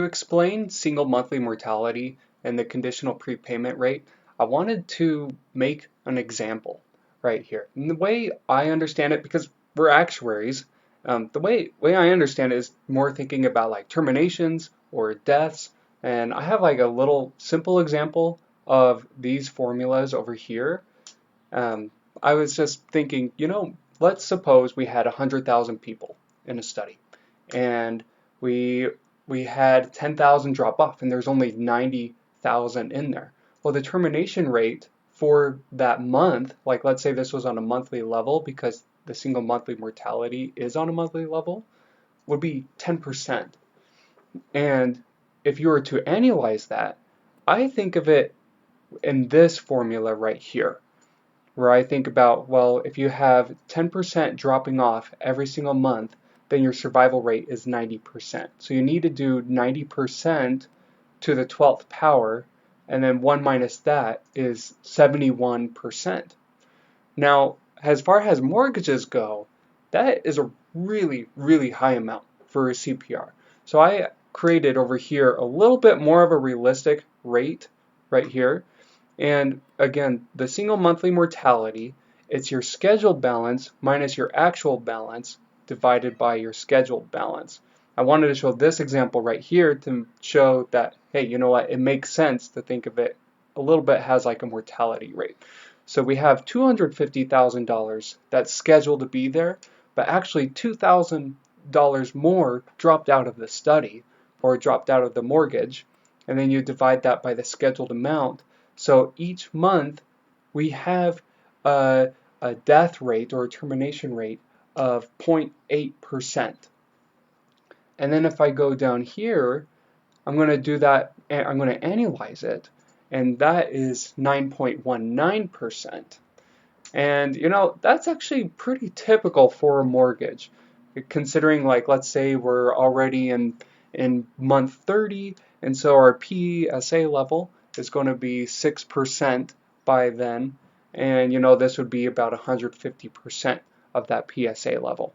To explain single monthly mortality and the conditional prepayment rate, I wanted to make an example right here. And the way I understand it, because we're actuaries, the way I understand it is more thinking about like terminations or deaths. And I have like a little simple example of these formulas over here. Um, I was just thinking, let's suppose we had 100,000 people in a study, and we we had 10,000 drop off, and there's only 90,000 in there. Well, the termination rate for that month, like let's say this was on a monthly level because the single monthly mortality is on a monthly level, would be 10%. And if you were to annualize that, I think of it in this formula right here, where I think about, well, if you have 10% dropping off every single month, then your survival rate is 90%. So you need to do 90% to the 12th power, and then 1 minus that is 71%. Now, as far as mortgages go, that is a really, really high amount for a CPR. So I created over here a little bit more of a realistic rate right here. And again, the single monthly mortality, it's your scheduled balance minus your actual balance divided by your scheduled balance. I wanted to show this example right here to show that, hey, you know what, it makes sense to think of it a little bit as like a mortality rate. So we have $250,000 that's scheduled to be there, but actually $2,000 more dropped out of the study or dropped out of the mortgage, and then you divide that by the scheduled amount. So each month we have a death rate or a termination rate of 0.8%. And then if I go down here, I'm going to do that, I'm going to annualize it, and that is 9.19%. And that's actually pretty typical for a mortgage, considering like let's say we're already in month 30, and so our PSA level is going to be 6% by then, and this would be about 150% of that PSA level.